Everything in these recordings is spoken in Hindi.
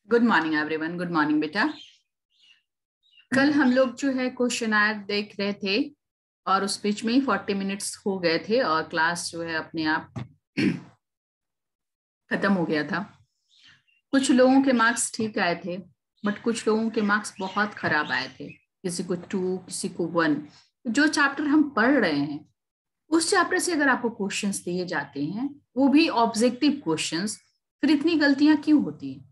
Good morning everyone. Good morning बेटा। कल हम लोग जो है क्वेश्चनर देख रहे थे और उस बीच में ही 40 मिनट्स हो गए थे और क्लास जो है अपने आप खत्म हो गया था। कुछ लोगों के मार्क्स ठीक आए थे बट कुछ लोगों के मार्क्स बहुत खराब आए थे। किसी को 2, किसी को 1। जो चैप्टर हम पढ़ रहे हैं उस चैप्टर से अगर आपको क्वेश्चंस दिए जाते हैं, वो भी ऑब्जेक्टिव क्वेश्चंस, फिर इतनी गलतियां क्यों होती हैं?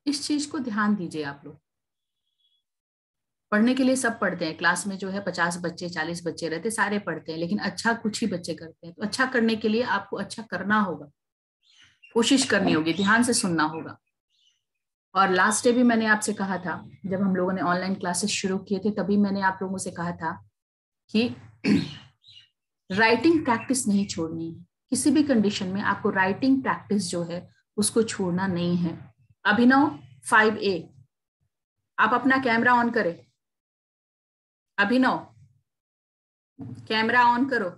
इस चीज को ध्यान दीजिए आप लोग। पढ़ने के लिए सब पढ़ते हैं, क्लास में जो है 50 बच्चे 40 बच्चे रहते, सारे पढ़ते हैं, लेकिन अच्छा कुछ ही बच्चे करते हैं। तो अच्छा करने के लिए आपको अच्छा करना होगा, कोशिश करनी होगी, ध्यान से सुनना होगा। और लास्ट डे भी मैंने आपसे कहा था, जब हम लोगों ने ऑनलाइन क्लासेस शुरू किए थे तभी मैंने आप लोगों से कहा था कि राइटिंग प्रैक्टिस नहीं छोड़नी है। किसी भी कंडीशन में आपको राइटिंग प्रैक्टिस जो है उसको छोड़ना नहीं है। अभिनव 5A, आप अपना कैमरा ऑन करें। अभिनव कैमरा ऑन करो।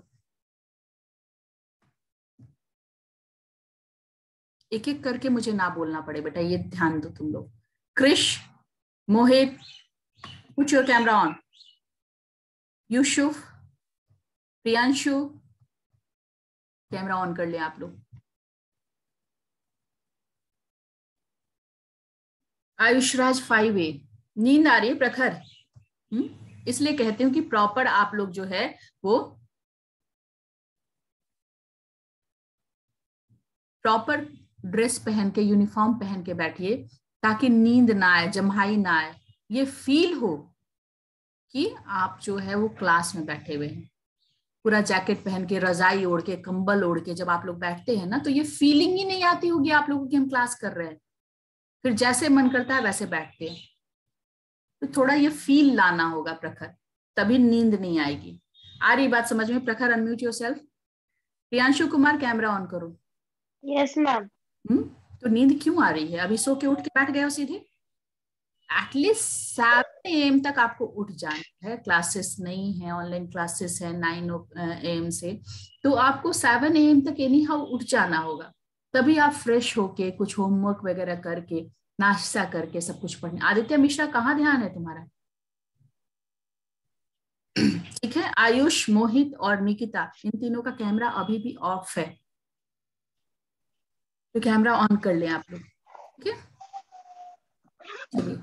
एक एक करके मुझे ना बोलना पड़े बेटा, ये ध्यान दो तुम लोग। Krish, Mohit, put your camera on. Yusuf, Priyanshu, camera on कर ले आप लोग। आयुषराज 5A, नींद आ रही है प्रखर? इसलिए कहती हूँ कि प्रॉपर आप लोग जो है वो प्रॉपर ड्रेस पहन के, यूनिफॉर्म पहन के बैठिए ताकि नींद ना आए, जम्हाई ना आए, ये फील हो कि आप जो है वो क्लास में बैठे हुए हैं। पूरा जैकेट पहन के, रजाई ओढ़ के, कंबल ओढ़ के जब आप लोग बैठते हैं ना, तो ये फीलिंग ही नहीं आती होगी आप लोगों की हम क्लास कर रहे हैं। फिर जैसे मन करता है वैसे बैठते हैं। तो थोड़ा ये फील लाना होगा प्रखर, तभी नींद नहीं आएगी। आ रही बात समझ में? Prakhar unmute yourself. Priyanshu Kumar camera on करो। Yes ma'am. तो नींद क्यों आ रही है? अभी सो के उठ के बैठ गए हो सीधे? एटलीस्ट 7 AM तक आपको उठ जाना है। क्लासेस नहीं है, ऑनलाइन क्लासेस है 9 AM से, तो आपको 7 AM तक एनी हाउ उठ जाना होगा। तभी आप फ्रेश होके कुछ होमवर्क वगैरह करके, नाश्ता करके सब कुछ पढ़ने। आदित्य मिश्रा, कहाँ ध्यान है तुम्हारा? ठीक है। आयुष, मोहित और निकिता, इन तीनों का कैमरा अभी भी ऑफ है, तो कैमरा ऑन कर लें आप लोग। ठीक है, चलिए।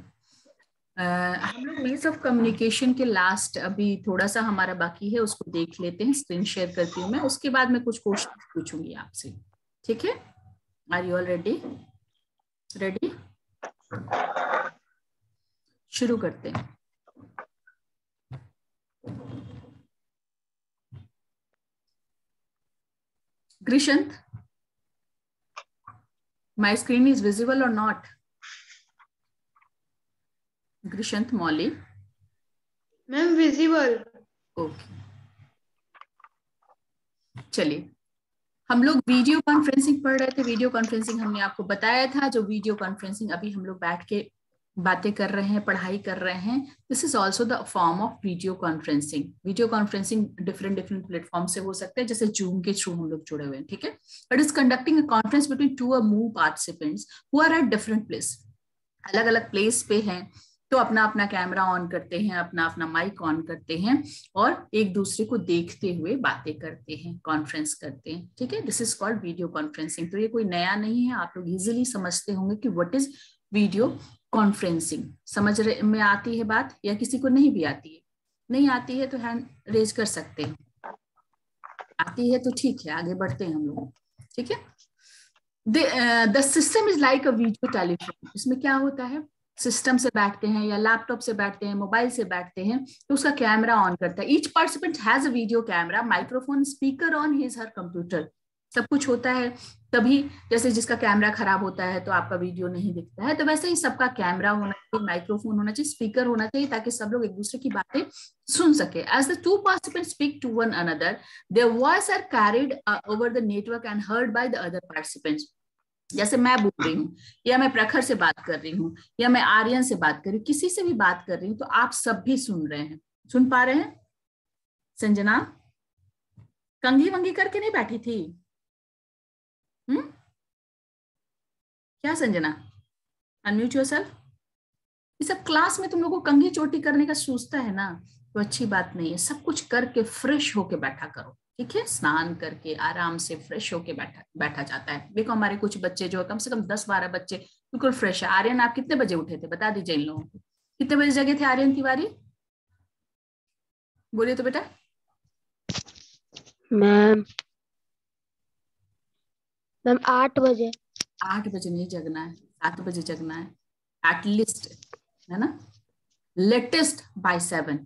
हम लोग मीन्स ऑफ कम्युनिकेशन के लास्ट अभी थोड़ा सा हमारा बाकी है, उसको देख लेते हैं। स्क्रीन शेयर करती हूँ मैं, उसके बाद मैं कुछ क्वेश्चन पूछूंगी आपसे। ठीक है, are you all ready? Ready, शुरू करते हैं। Grishant, my screen is visible और not? Grishant Mauli, ma'am visible. Okay. चलिए, हम लोग वीडियो कॉन्फ्रेंसिंग पढ़ रहे थे। वीडियो कॉन्फ्रेंसिंग हमने आपको बताया था, जो वीडियो कॉन्फ्रेंसिंग अभी हम लोग बैठ के बातें कर रहे हैं, पढ़ाई कर रहे हैं, this is also the form of video conferencing. Video conferencing different different platform से हो सकते हैं, जैसे जूम के थ्रू हम लोग जुड़े हुए हैं। ठीक है, it is conducting a conference between 2 or more participants who are at different place. अलग अलग प्लेस पे हैं, तो अपना अपना कैमरा ऑन करते हैं, अपना अपना माइक ऑन करते हैं और एक दूसरे को देखते हुए बातें करते हैं, कॉन्फ्रेंस करते हैं। ठीक है, this is called video conferencing. तो ये कोई नया नहीं है, आप लोग इजिली समझते होंगे कि व्हाट इज वीडियो कॉन्फ्रेंसिंग। समझ में आती है बात, या किसी को नहीं भी आती है? नहीं आती है तो हैंड रेज कर सकते हैं, आती है तो ठीक है, आगे बढ़ते हैं हम लोग। ठीक है, the system is like a video telephone. इसमें क्या होता है, सिस्टम से बैठते हैं या लैपटॉप से बैठते हैं, मोबाइल से बैठते हैं, तो उसका कैमरा ऑन करता है। Each participant has a video camera, microphone, speaker on his her computer, सब कुछ होता है। तभी जैसे जिसका कैमरा खराब होता है तो आपका वीडियो नहीं दिखता है, तो वैसे ही सबका कैमरा होना चाहिए, माइक्रोफोन होना चाहिए, स्पीकर होना चाहिए, ताकि सब लोग एक दूसरे की बातें सुन सके। As the two participants speak to one another, their voice are carried over the network and heard by the other participants। जैसे मैं बोल रही हूँ, या मैं प्रखर से बात कर रही हूँ, या मैं आर्यन से बात कर रही हूँ, किसी से भी बात कर रही हूँ, तो आप सब भी सुन रहे हैं, सुन पा रहे हैं? संजना कंघी वंगी करके नहीं बैठी थी? क्या संजना? Unmute yourself. ये सब क्लास में तुम लोगों को कंघी चोटी करने का सोचता है ना, तो अच्छी बात नहीं है। सब कुछ करके फ्रेश होके बैठा करो, ठीक है? स्नान करके आराम से फ्रेश होके बैठा जाता है। देखो हमारे कुछ बच्चे जो है, कम से कम 10-12 बच्चे बिल्कुल फ्रेश है। आर्यन, आप कितने बजे उठे थे? बता दीजिए इन लोगों को, कितने बजे जगे थे आर्यन तिवारी? बोलिए तो बेटा। मैम 8 बजे। 8 बजे नहीं जगना है, 7 बजे जगना है एटलीस्ट, है ना? लेटेस्ट बाय 7,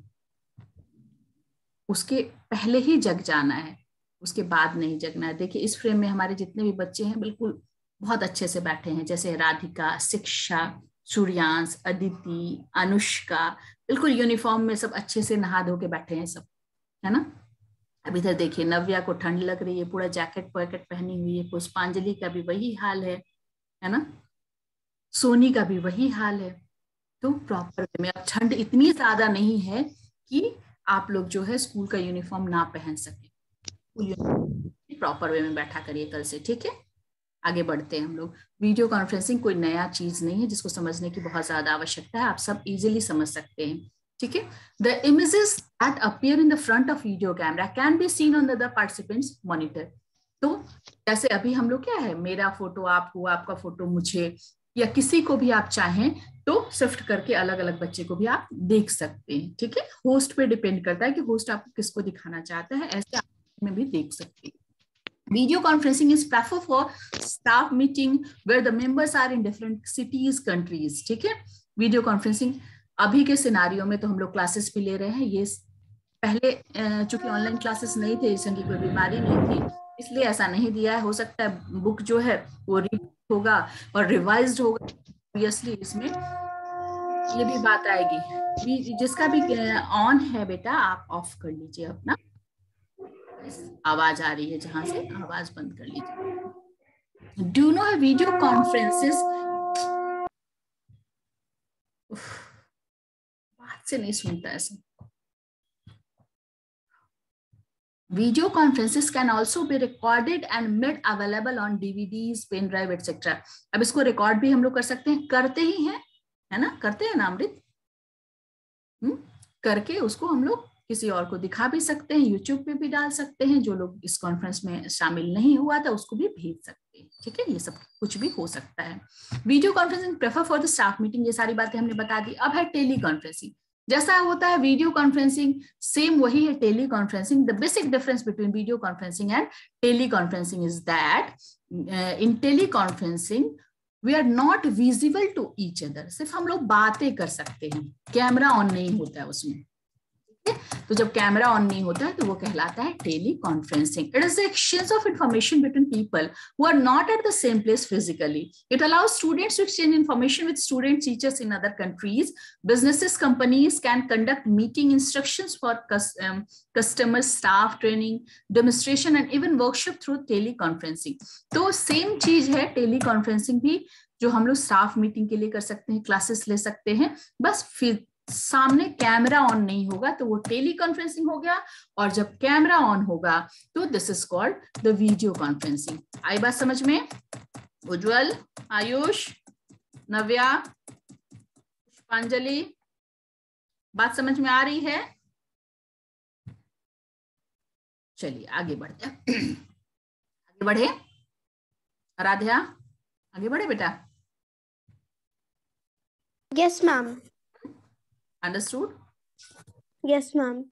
उसके पहले ही जग जाना है, उसके बाद नहीं जगना है। देखिए इस फ्रेम में हमारे जितने भी बच्चे हैं बिल्कुल बहुत अच्छे से बैठे हैं, जैसे राधिका, शिक्षा, सूर्यांश, अदिति, अनुष्का, बिल्कुल यूनिफॉर्म में सब अच्छे से नहा धो के बैठे हैं सब, है ना? अब इधर देखिए नव्या को ठंड लग रही है, पूरा जैकेट पैकेट पहनी हुई है। पुष्पांजलि का भी वही हाल है ना? सोनी का भी वही हाल है। तो प्रॉपर वे में, अब ठंड इतनी ज्यादा नहीं है कि आप लोग जो है स्कूल का यूनिफॉर्म ना पहन सके। प्रॉपर वे में बैठा करिए कल से, ठीक है? आगे बढ़ते हैं हम लोग। वीडियो कॉन्फ्रेंसिंग कोई नया चीज नहीं है जिसको समझने की बहुत ज्यादा आवश्यकता है, आप सब इजीली समझ सकते हैं, ठीक है? The images that appear in the front of video camera can be seen on the participants monitor. तो जैसे अभी हम लोग क्या है, मेरा फोटो आपको, आपका फोटो मुझे, या किसी को भी आप चाहें तो शिफ्ट करके अलग अलग बच्चे को भी आप देख सकते हैं, ठीक है? होस्ट पे डिपेंड करता है कि होस्ट आपको किसको दिखाना चाहता है, ऐसे आप में भी देख सकते हैं। Video conferencing is preferred for staff meeting where the members are in different cities, countries, ठीक है? वीडियो कॉन्फ्रेंसिंग अभी के सिनारियो में तो हम लोग क्लासेस भी ले रहे हैं, ये पहले चूंकि ऑनलाइन क्लासेस नहीं थे, इस की कोई बीमारी नहीं थी, इसलिए ऐसा नहीं दिया है। हो सकता है बुक जो है वो रीड होगा और रिवाइज्ड होगा, ऑब्वियसली इसमें ये भी बात आएगी। जिसका भी ऑन है बेटा आप ऑफ कर लीजिए अपना, आवाज आ रही है जहां से, आवाज बंद कर लीजिए। डू नो है वीडियो कॉन्फ्रेंसेस, बात से नहीं सुनता ऐसा। Video conferences can also be recorded and made available on DVDs, pen drive, etc. अब इसको रिकॉर्ड भी हम लोग कर सकते हैं, करते ही हैं, है ना? करते हैं ना अमृत? करके उसको हम लोग किसी और को दिखा भी सकते हैं, यूट्यूब पे भी डाल सकते हैं। जो लोग इस कॉन्फ्रेंस में शामिल नहीं हुआ था उसको भी भेज सकते हैं, ठीक है? ये सब कुछ भी हो सकता है। Video conferencing prefer for the staff meeting, ये सारी बातें हमने बता दी। अब है टेली कॉन्फ्रेंसिंग। जैसा होता है वीडियो कॉन्फ्रेंसिंग, सेम वही है teleconferencing. The basic difference between video conferencing and teleconferencing is that in teleconferencing we are not visible to each other. सिर्फ हम लोग बातें कर सकते हैं, कैमरा ऑन नहीं होता है उसमें। तो जब कैमरा ऑन नहीं होता है तो वो कहलाता है teleconferencing. It is the exchange of information between people who are not at the same place physically. It allows students to exchange information with student teachers in other countries. Businesses, companies can conduct meeting instructions for customer staff training, demonstration and even workshop through teleconferencing. तो सेम चीज है टेली कॉन्फ्रेंसिंग भी, जो हम लोग स्टाफ मीटिंग के लिए कर सकते हैं, क्लासेस ले सकते हैं, बस फिर सामने कैमरा ऑन नहीं होगा तो वो टेली कॉन्फ्रेंसिंग हो गया, और जब कैमरा ऑन होगा तो this is called the video conferencing. आई बात समझ में? उज्जवल, आयुष, नव्या, पुष्पांजलि, बात समझ में आ रही है? चलिए आगे बढ़ते हैं। आगे बढ़े आराध्या, आगे बढ़े बेटा। Yes ma'am. Understood? Yes ma'am.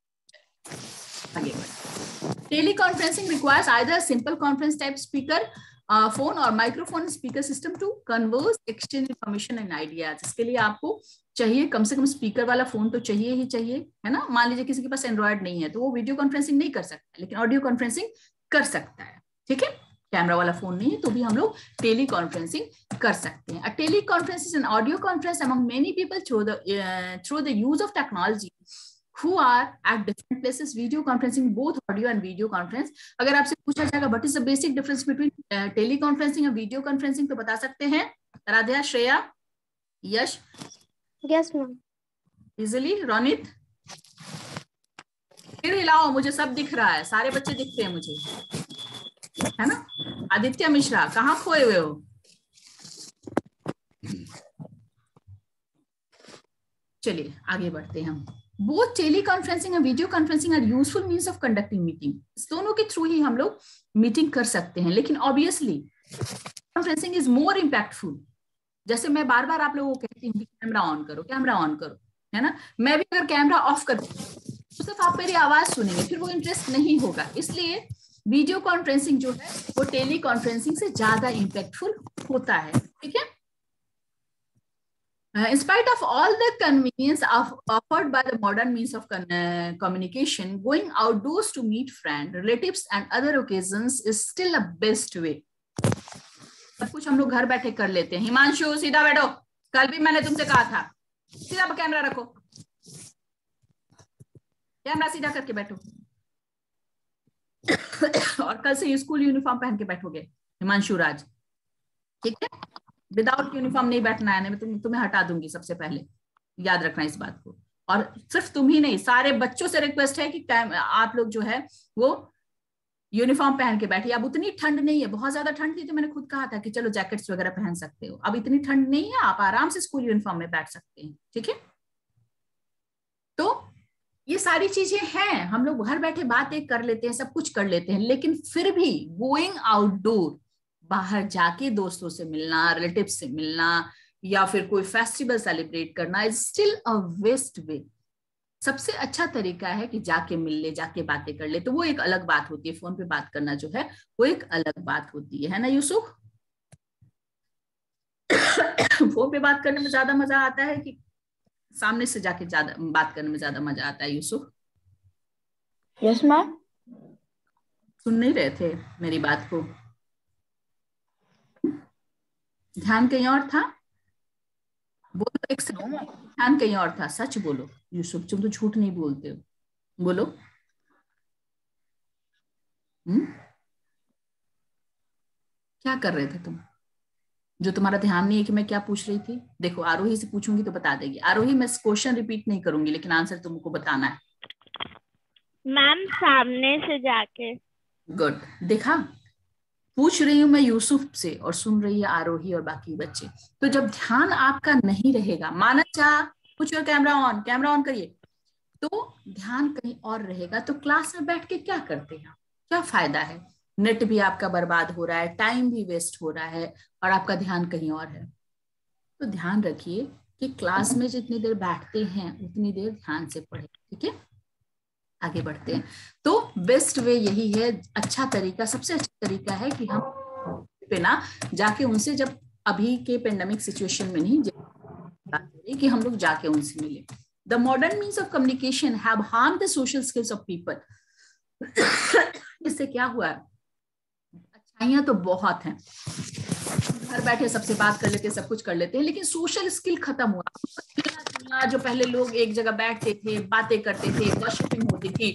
आगे बढ़े। Teleconferencing requires either simple conference type speaker, phone और microphone speaker system to converse, exchange information and ideas. इसके लिए आपको चाहिए कम से कम स्पीकर वाला फोन तो चाहिए ही चाहिए, है ना? मान लीजिए किसी के पास एंड्रॉयड नहीं है तो वो वीडियो कॉन्फ्रेंसिंग नहीं कर सकता, लेकिन ऑडियो कॉन्फ्रेंसिंग कर सकता है, ठीक है? कैमरा वाला फोन नहीं है तो भी हम लोग टेली कॉन्फ्रेंसिंग कर सकते हैं। A teleconference is an audio conference among many people through the use of technology who are at different places. Video conferencing, both audio and video conference. अगर आपसे पूछा जाएगा what is the basic difference between teleconferencing and video conferencing, तो बता सकते हैं Radhya, Shreya, Yash? Yes ma'am. Easily, Ronit? फिर हिलाओ, मुझे सब दिख रहा है, सारे बच्चे दिखते हैं मुझे, है ना? आदित्य मिश्रा, कहाँ खोए हुए हो? चलिए आगे बढ़ते हैं हम। बोथ टेली कॉन्फ्रेंसिंग और video conferencing are useful means of conducting meeting. इस दोनों के थ्रू ही हम लोग मीटिंग कर सकते हैं, लेकिन obviously conferencing is more impactful. जैसे मैं बार बार आप लोगों को कहती हूँ कि कैमरा ऑन करो, कैमरा ऑन करो, है ना। मैं भी अगर कैमरा ऑफ कर तो सिर्फ आप मेरी आवाज सुनेंगे, फिर वो इंटरेस्ट नहीं होगा। इसलिए वीडियो कॉन्फ्रेंसिंग जो है वो टेली कॉन्फ्रेंसिंग से ज्यादा इम्पैक्टफुल होता है, ठीक है। In spite of all the convenience offered by the modern means of communication, going outdoors to meet friends, relatives, and other occasions is still a best way. सब कुछ हम लोग घर बैठे कर लेते हैं। हिमांशु सीधा बैठो, कल भी मैंने तुमसे कहा था सीधा कैमरा रखो, कैमरा सीधा करके बैठो। और कल से स्कूल यूनिफॉर्म पहन के बैठोगे हिमांशु राज, ठीक है। विदाउट यूनिफॉर्म नहीं बैठना है, मैं तुम्हें हटा दूंगी सबसे पहले, याद रखना इस बात को। और सिर्फ तुम ही नहीं, सारे बच्चों से रिक्वेस्ट है कि आप लोग जो है वो यूनिफॉर्म पहन के बैठिए। अब उतनी ठंड नहीं है, बहुत ज्यादा ठंड थी तो मैंने खुद कहा था कि चलो जैकेट्स वगैरह पहन सकते हो। अब इतनी ठंड नहीं है, आप आराम से स्कूल यूनिफॉर्म में बैठ सकते हैं, ठीक है। तो ये सारी चीजें हैं, हम लोग घर बैठे बातें कर लेते हैं, सब कुछ कर लेते हैं, लेकिन फिर भी गोइंग आउटडोर, बाहर जाके दोस्तों से मिलना, रिलेटिव से मिलना, या फिर कोई फेस्टिवल सेलिब्रेट करना is still a best way. सबसे अच्छा तरीका है कि जाके मिल ले, जाके बातें कर ले। तो वो एक अलग बात होती है, फोन पे बात करना जो है वो एक अलग बात होती है ना यूसुफ। फोन पे बात करने में ज्यादा मजा आता है कि सामने से जाके ज्यादा बात करने में ज्यादा मजा आता है यूसुफ? Yes ma'am. सुन नहीं रहे थे मेरी बात को? ध्यान कहीं और था, बोलो एक सेकंड। ध्यान कहीं और था, सच बोलो यूसुफ, तुम तो झूठ नहीं बोलते हो, बोलो। क्या कर रहे थे तुम जो तुम्हारा ध्यान नहीं है कि मैं क्या पूछ रही थी? देखो आरोही से पूछूंगी तो बता देगी। आरोही मैं क्वेश्चन रिपीट नहीं करूंगी, लेकिन आंसर तुमको बताना है। मैम सामने से जाके। गुड, देखा, पूछ रही हूं मैं यूसुफ से और सुन रही है आरोही और बाकी बच्चे। तो जब ध्यान आपका नहीं रहेगा, मानस चाह पुट योर कैमरा ऑन करिए, तो ध्यान कहीं और रहेगा तो क्लास में बैठ के क्या करते हैं, क्या फायदा है? नेट भी आपका बर्बाद हो रहा है, टाइम भी वेस्ट हो रहा है, और आपका ध्यान कहीं और है। तो ध्यान रखिए कि क्लास में जितनी देर बैठते हैं उतनी देर ध्यान से पढ़े, ठीक है। आगे बढ़ते हैं। तो बेस्ट वे यही है, अच्छा तरीका, सबसे अच्छा तरीका है कि हम पे ना जाके उनसे, जब अभी के पेंडेमिक सिचुएशन में नहीं कि हम लोग जाके उनसे मिले। The modern means of communication have harmed the social skills of people. इससे क्या हुआ है? अच्छाइयां तो बहुत हैं, घर बैठे सबसे बात कर लेते हैं, सब कुछ कर लेते हैं, लेकिन सोशल स्किल खत्म हुआ। जो पहले लोग एक जगह बैठते थे, बातें करते थे, वर्शिपिंग होती थी,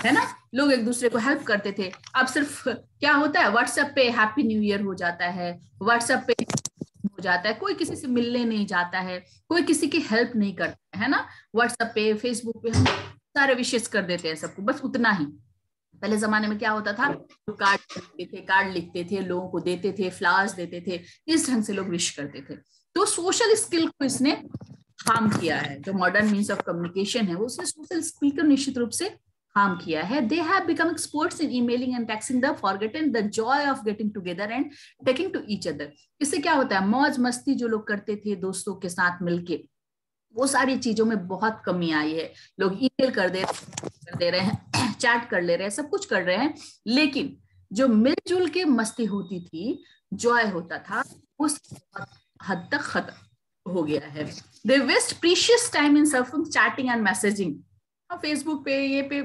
है ना, लोग एक दूसरे को हेल्प करते थे। अब सिर्फ क्या होता है, व्हाट्सएप पे हैप्पी न्यू ईयर हो जाता है, व्हाट्सएप पे हो जाता है, कोई किसी से मिलने नहीं जाता है, कोई किसी की हेल्प नहीं करता है ना। व्हाट्सएप पे, फेसबुक पे हम सारे विशेष कर देते हैं सबको, बस उतना ही। पहले जमाने में क्या होता था, कार्ड लिखते थे, लोगों को देते थे, फ्लावर्स देते थे, इस ढंग से लोग विश करते थे। तो सोशल स्किल को इसने हार्म किया है। जो मॉडर्न मीन्स ऑफ कम्युनिकेशन है वो उसने सोशल स्किल को निश्चित रूप से हार्म किया है। They have become experts in emailing and texting, the forgotten the joy of getting together and taking to each other. इससे क्या होता है, मौज मस्ती जो लोग करते थे दोस्तों के साथ मिलके, वो सारी चीजों में बहुत कमी आई है। लोग ईमेल कर दे रहे हैं, चैट कर ले रहे हैं, सब कुछ कर रहे हैं, लेकिन जो मिलजुल के मस्ती होती थी, जॉय होता था, उस हद तक खत्म हो गया है। They waste precious time in surfing, chatting and messaging. Facebook पे, ये पे,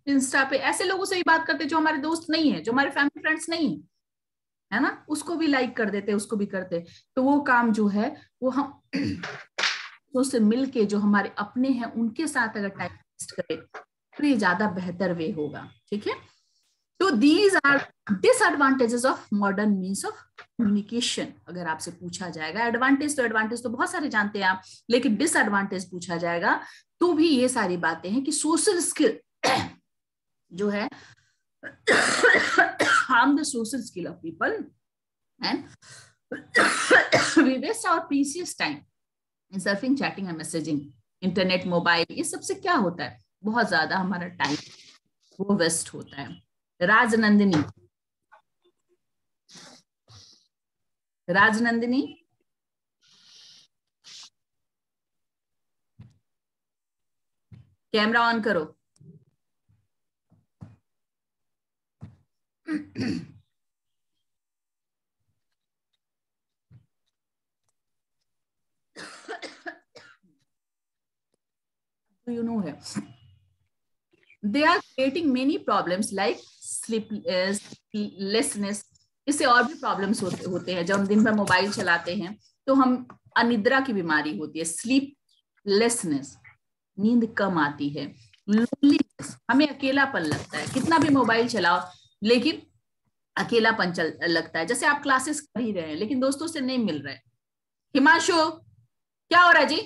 इंस्टा पे ऐसे लोगों से ही बात करते जो हमारे दोस्त नहीं है, जो हमारे फैमिली फ्रेंड्स नहीं है ना, उसको भी लाइक कर देते, उसको भी करते। तो वो काम जो है वो हम उससे मिलके जो हमारे अपने हैं उनके साथ अगर टाइम वेस्ट करें तो ये ज्यादा बेहतर वे होगा, ठीक है। तो these are disadvantages of modern means of communication. अगर आपसे पूछा जाएगा, एडवांटेज तो बहुत सारे जानते हैं आप, लेकिन डिसएडवांटेज पूछा जाएगा तो भी ये सारी बातें हैं कि सोशल स्किल जो है harm the social skill of people and we waste our precious time in surfing, chatting and messaging. Internet, mobile, ये सबसे क्या होता है, बहुत ज्यादा हमारा टाइम वो वेस्ट होता है। राजनंदिनी, राजनंदिनी कैमरा ऑन करो। you know है, they are creating many problems like sleeplessness। इससे और भी प्रॉब्लम्स होते हैं। जब हम दिन भर मोबाइल चलाते हैं तो हम अनिद्रा की बीमारी होती है, स्लीपलेसनेस, नींद कम आती है, लोनलीनेस, हमें अकेलापन लगता है, कितना भी मोबाइल चलाओ लेकिन अकेलापन लगता है, जैसे आप क्लासेस कर ही रहे हैं लेकिन दोस्तों से नहीं मिल रहे। हिमांशु क्या हो रहा है जी,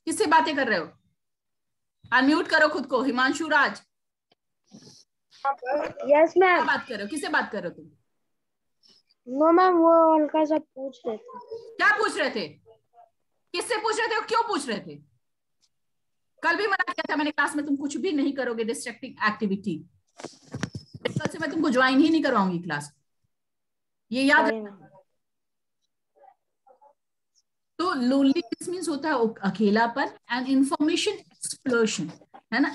किससे बातें कर रहे हो? अनम्यूट करो खुद को। हिमांशु राज, यस मैम। बात कर रहे हो, किससे बात कर रहे हो तुम? नो मैम, वो हल्का सा पूछ रहे थे। क्या पूछ रहे थे? किससे पूछ रहे थे और क्यों पूछ रहे थे? कल भी मना किया था मैंने क्लास में, तुम कुछ भी नहीं करोगे डिस्ट्रैक्टिंग एक्टिविटी। कल से मैं तुमको ज्वाइन ही नहीं करवाऊंगी क्लास, ये याद रखना। तो लोनलीनेस मींस होता है अकेलापन, एंड इंफॉर्मेशन एक्सप्लोशन, है ना।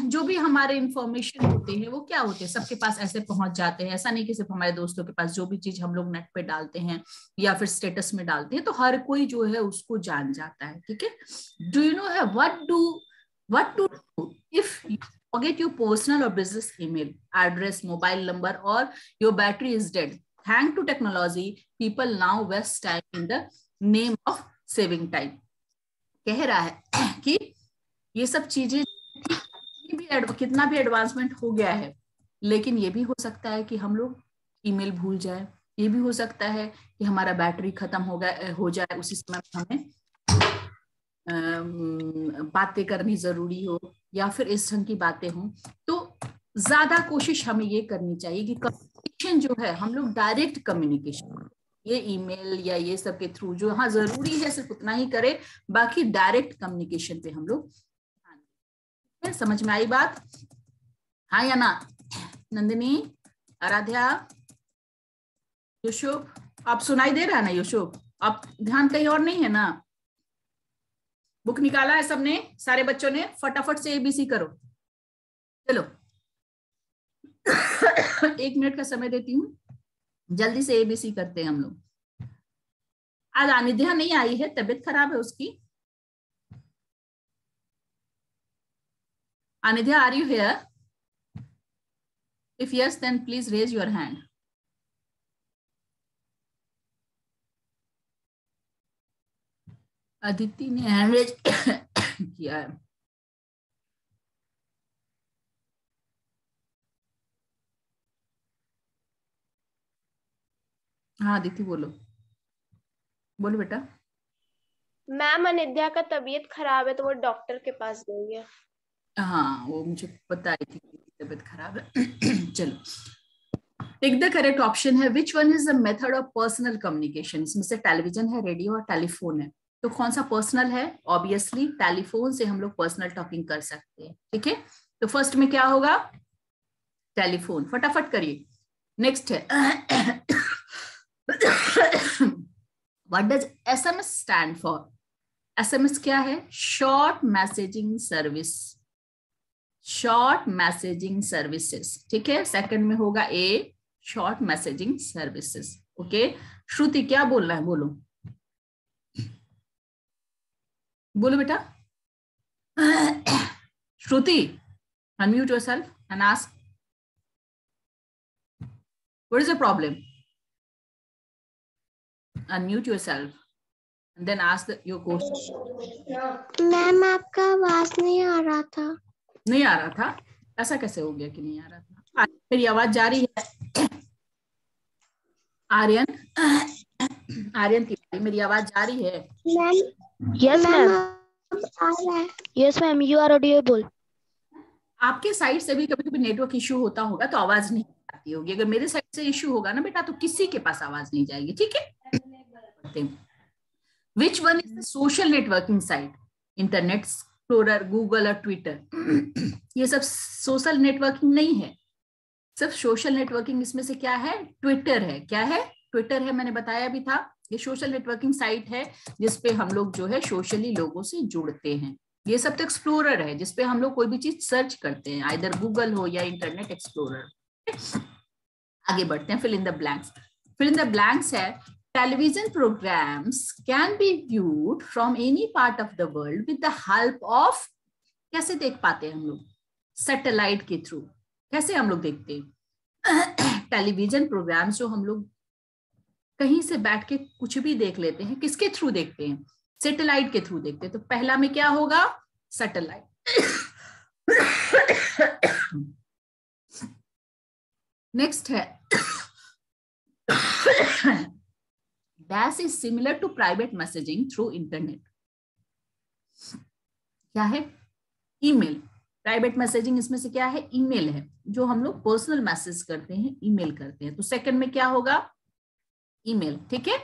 जो भी हमारे इंफॉर्मेशन होते हैं वो क्या होते हैं, सबके पास ऐसे पहुंच जाते हैं। ऐसा नहीं कि सिर्फ हमारे दोस्तों के पास, जो भी चीज हम लोग नेट पे डालते हैं या फिर स्टेटस में डालते हैं तो हर कोई जो है उसको जान जाता है, ठीक है। डू यू नो है what to do if you forget your personal or business email address, mobile number, or your battery is dead? Thanks to technology, people now waste time in the name of saving time। कह रहा है कि ये सब चीजें कितना भी एडवांसमेंट हो गया है, लेकिन ये भी हो सकता है कि हम लोग ईमेल भूल जाए, ये भी हो सकता है कि हमारा बैटरी खत्म हो जाए उसी समय हमें बातें करनी जरूरी हो या फिर इस ढंग की बातें हों। तो ज्यादा कोशिश हमें ये करनी चाहिए कि कम्युनिकेशन जो है हम लोग डायरेक्ट कम्युनिकेशन, ये ईमेल या ये सब के थ्रू जो हाँ जरूरी है सिर्फ उतना ही करें, बाकी डायरेक्ट कम्युनिकेशन पे हम लोग। समझ में आई बात? हाँ या ना? नंदिनी, आराध्या, यूसुफ, आप सुनाई दे रहा है ना? यूसुफ, आप ध्यान कहीं और नहीं है ना? बुक निकाला है सबने, सारे बच्चों ने? फटाफट से एबीसी करो। चलो 1 मिनट का समय देती हूँ, जल्दी से एबीसी करते हैं हम लोग। आज अनिध्या नहीं आई है, तबीयत खराब है उसकी। Anidya, are you here? If yes, then please raise your hand. Aditi ने हैंड रेज किया है। हाँ अदिति बोलो, बोलो बेटा। मैम, अनिध्या का तबीयत खराब है तो वो डॉक्टर के पास गई है। हाँ वो मुझे पता है कि तबीयत खराब है। चलो, टेक द करेक्ट ऑप्शन है which one is the method of personal communication. इसमें से टेलीविजन है, रेडियो और टेलीफोन है, तो कौन सा पर्सनल है? ऑब्वियसली टेलीफोन से हम लोग पर्सनल टॉकिंग कर सकते हैं, ठीक है। तो फर्स्ट में क्या होगा? टेलीफोन। फटाफट करिए। नेक्स्ट है what does SMS stand for? SMS क्या है? Short messaging service, short messaging services, ठीक है। सेकंड में होगा A, short messaging services, okay. Shruti क्या बोलना है? बोलो बोलो बेटा। Shruti, unmute yourself and ask what is the problem. Unmute yourself and then ask your question. Ma'am, आपका आवाज नहीं आ रहा था। नहीं आ रहा था? ऐसा कैसे हो गया कि नहीं आ रहा था? मेरी आवाज जा रही है? आर्यन, आर्यन तिवारी, मेरी आवाज जा रही है? Ma'am, yes ma'am, yes ma'am, you are audible. आपके साइड से भी कभी कभी नेटवर्क इश्यू होता होगा तो आवाज नहीं आती होगी। अगर मेरे साइड से इश्यू होगा ना बेटा तो किसी के पास आवाज नहीं जाएगी, ठीक है। Which one is the social networking site? Internet explorer, Google और ट्विटर, ये सब सोशल नेटवर्किंग नहीं है, सिर्फ सोशल नेटवर्किंग इसमें से क्या है? ट्विटर है। क्या है? ट्विटर है, मैंने बताया भी था। ये सोशल नेटवर्किंग साइट है जिसपे हम लोग जो है सोशली लोगों से जुड़ते हैं। ये सब तो एक्सप्लोरर है जिसपे हम लोग कोई भी चीज सर्च करते हैं, आइदर गूगल हो या इंटरनेट एक्सप्लोरर। आगे बढ़ते हैं, fill in the blanks. Fill in the blanks है, television programmes can be viewed from any part of the world with the help of, कैसे देख पाते हैं हम लोग? सैटेलाइट के थ्रू। कैसे हम लोग देखते हैं? टेलीविजन प्रोग्राम्स जो हम लोग कहीं से बैठ के कुछ भी देख लेते हैं, किसके थ्रू देखते हैं? सैटेलाइट के थ्रू देखते हैं। तो पहला में क्या होगा? सैटेलाइट। नेक्स्ट है, dash is similar to private messaging through internet. क्या है? ईमेल। प्राइवेट मैसेजिंग इसमें से क्या है? ईमेल है, जो हम लोग पर्सनल मैसेज करते हैं, ईमेल करते हैं। तो सेकंड में क्या होगा? ईमेल। ठीक है।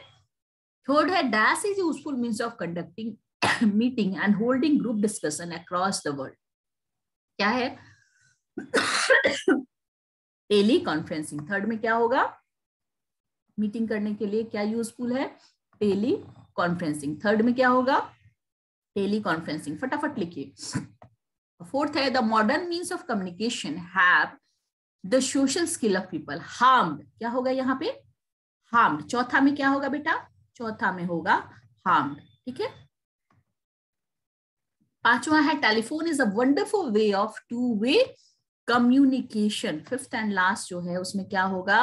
थर्ड है, dash is useful means of conducting meeting and holding group discussion across the world. क्या है? Tele conferencing. थर्ड में क्या होगा? मीटिंग करने के लिए क्या यूजफुल है? Tele conferencing. थर्ड में क्या होगा? Teleconferencing. फटाफट लिखिए। फोर्थ है, the modern means of communication have the social skill of people harmed. क्या होगा यहाँ पे? हार्म्ड। चौथा में क्या होगा बेटा? चौथा में होगा हार्म्ड। ठीक है। पांचवा है, telephone is a wonderful way of two way communication. Fifth and last जो है उसमें क्या होगा?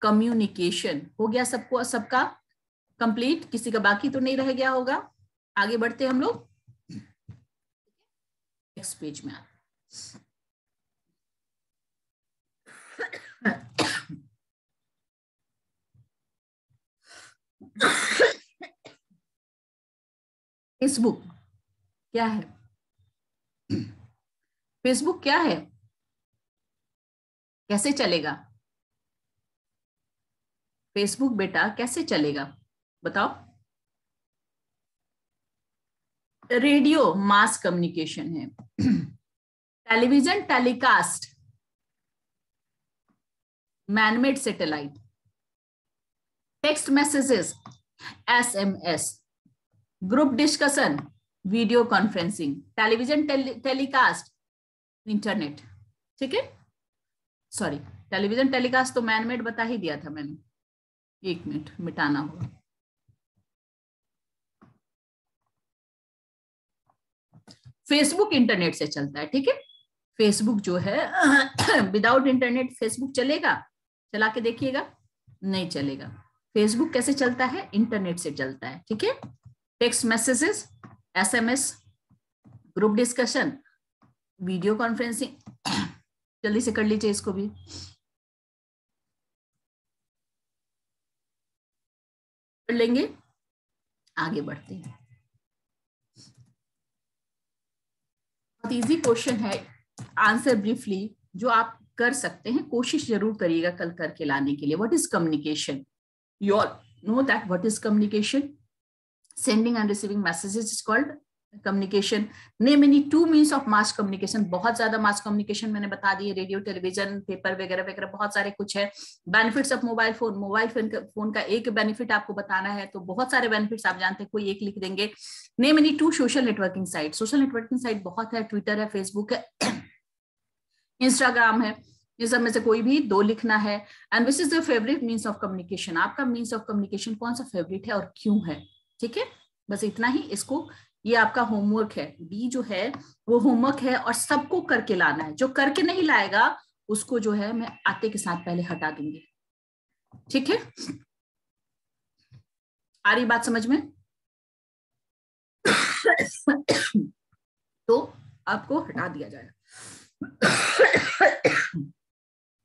कम्युनिकेशन। हो गया सबको, सबका कंप्लीट? किसी का बाकी तो नहीं रह गया होगा? आगे बढ़ते हम लोग नेक्स्ट पेज में। फेसबुक क्या है? फेसबुक क्या है? कैसे चलेगा फेसबुक बेटा? कैसे चलेगा बताओ? रेडियो मास कम्युनिकेशन है। Television telecast, manmade satellite. Text messages SMS, group discussion video conferencing, television telecast internet. ठीक है। सॉरी, टेलीविजन टेलीकास्ट तो मैनमेड बता ही दिया था मैंने, एक मिनट मिटाना होगा। फेसबुक इंटरनेट से चलता है। ठीक है। फेसबुक जो है विदाउट इंटरनेट फेसबुक चलेगा? चला के देखिएगा, नहीं चलेगा। फेसबुक कैसे चलता है? इंटरनेट से चलता है। ठीक है। Text messages, SMS, group discussion, video conferencing. जल्दी से कर लीजिए इसको भी। कर लेंगे, आगे बढ़ते हैं। बहुत इजी क्वेश्चन है, आंसर ब्रीफली जो आप कर सकते हैं, कोशिश जरूर करिएगा कल करके लाने के लिए। What is communication? You all know that what is communication? Sending end receiving messages is called communication. Name any two means of mass communication. बहुत ज्यादा मास कम्युनिकेशन मैंने बता दिए, रेडियो, टेलीविजन, पेपर वगैरह वगैरह, बहुत सारे कुछ है। Benefits of mobile phone, mobile phone का एक बेनिफिट आपको बताना है तो बहुत सारे बेनिफिट्स आप जानते हैं, कोई एक लिख देंगे। Name any two social networking site. Social networking site बहुत है, ट्विटर है, फेसबुक है, इंस्टाग्राम है, ये सब में से कोई भी दो लिखना है। And which is the favourite means of communication. आपका मीन्स ऑफ कम्युनिकेशन कौन सा फेवरेट है और क्यों है? ठीक है, बस इतना ही। इसको, ये आपका होमवर्क है, बी जो है वो होमवर्क है और सबको करके लाना है। जो करके नहीं लाएगा उसको जो है मैं आते के साथ पहले हटा दूंगी। ठीक है, आ रही बात समझ में? तो आपको हटा दिया जाएगा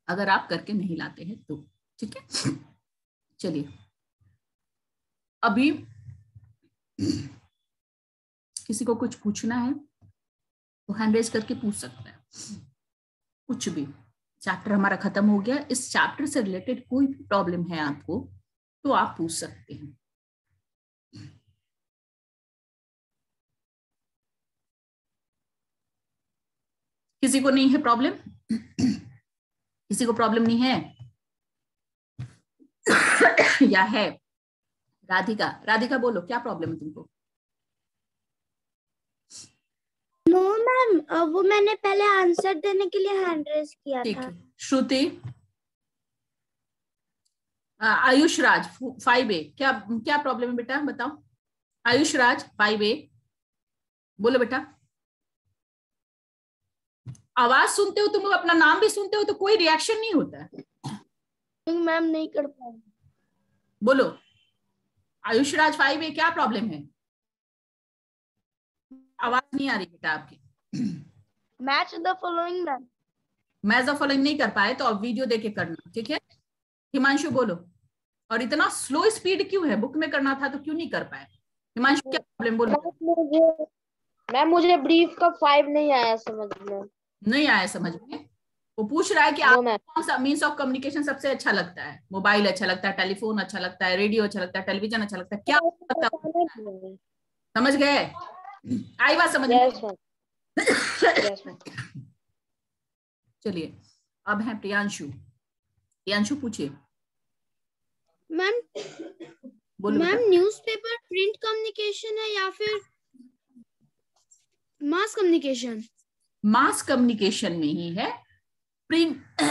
अगर आप करके नहीं लाते हैं तो। ठीक है, चलिए अभी किसी को कुछ पूछना है तो हैंड रेज करके पूछ सकता है, कुछ भी। चैप्टर हमारा खत्म हो गया। इस चैप्टर से रिलेटेड कोई भी प्रॉब्लम है आपको तो आप पूछ सकते हैं। किसी को नहीं है प्रॉब्लम? किसी को प्रॉब्लम नहीं है? या है? राधिका, राधिका बोलो क्या प्रॉब्लम है तुमको? नो मैम, वो मैंने पहले आंसर देने के लिए हैंड रेज किया ठीक था। है। श्रुति, आयुष राज 5A, क्या क्या प्रॉब्लम है बेटा बताओ? आयुष राज 5A बोलो बेटा। आवाज सुनते हो तुम, अपना नाम भी सुनते हो तो कोई रिएक्शन नहीं होता है। मैम नहीं कर पाऊंगी। बोलो आयुष राज 5A क्या प्रॉब्लम है? आवाज नहीं आ रही बेटा आपकी। Match the following ma'am. Match the following नहीं कर पाए तो अब वीडियो देके करना, ठीक है? हिमांशु बोलो। और इतना स्लो स्पीड क्यों है? बुक में करना था तो क्यों नहीं कर पाए? हिमांशु क्या प्रॉब्लम बोलो। मैम मुझे ब्रीफ का 5 नहीं आया समझ में। नहीं आया समझ में? वो पूछ रहा है कि आपको कौन सा मीन्स ऑफ कम्युनिकेशन सबसे अच्छा लगता है? मोबाइल अच्छा लगता है, टेलीफोन अच्छा लगता है, रेडियो अच्छा लगता है, टेलीविजन अच्छा लगता है, क्या लगता है? समझ गए? आई बात समझ में? चलिए अब है प्रियांशु। प्रियांशु पूछिए। मैम बोलो मैम बेटा। न्यूज़पेपर प्रिंट कम्युनिकेशन है या फिर मास कम्युनिकेशन? मास कम्युनिकेशन में ही है। प्रिंट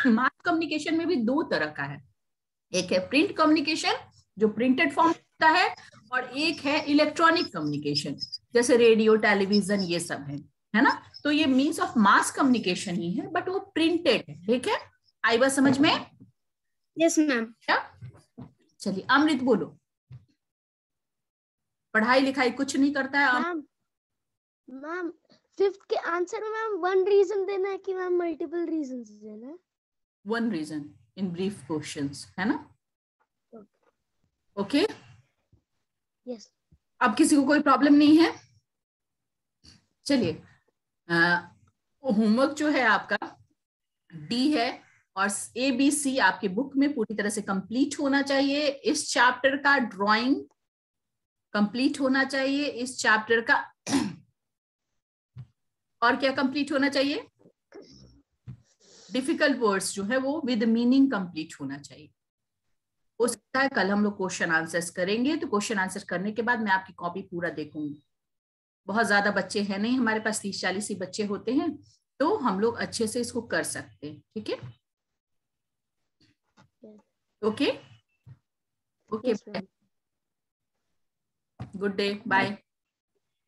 मास कम्युनिकेशन में भी दो तरह का है। एक है प्रिंट कम्युनिकेशन जो प्रिंटेड फॉर्म होता है, और एक है इलेक्ट्रॉनिक कम्युनिकेशन जैसे रेडियो टेलीविजन ये सब है ना? तो ये मीन्स ऑफ मास कम्युनिकेशन ही है बट वो प्रिंटेड है, ठीक है? आई बात समझ में? Yes ma'am. क्या? चलिए अमृत बोलो। पढ़ाई लिखाई कुछ नहीं करता है? मैम मैम फिफ्थ के आंसर में मैम वन रीजन देना है कि मैम मल्टीपल रीजंस देना है? One reason in brief questions, है ना? Okay yes. अब किसी को कोई प्रॉब्लम नहीं है? चलिए होमवर्क जो है आपका डी है और ABC आपके बुक में पूरी तरह से कंप्लीट होना चाहिए। इस चैप्टर का ड्राइंग कंप्लीट होना चाहिए, इस चैप्टर का और क्या कंप्लीट होना चाहिए? डिफिकल्ट वर्ड्स जो है वो विद मीनिंग कंप्लीट होना चाहिए। हो सकता है कल हम लोग क्वेश्चन आंसर्स करेंगे, तो क्वेश्चन आंसर करने के बाद मैं आपकी कॉपी पूरा देखूंगी। बहुत ज्यादा बच्चे हैं नहीं, हमारे पास 30-40 ही बच्चे होते हैं, तो हम लोग अच्छे से इसको कर सकते हैं, ठीक है? Okay okay, good day, bye.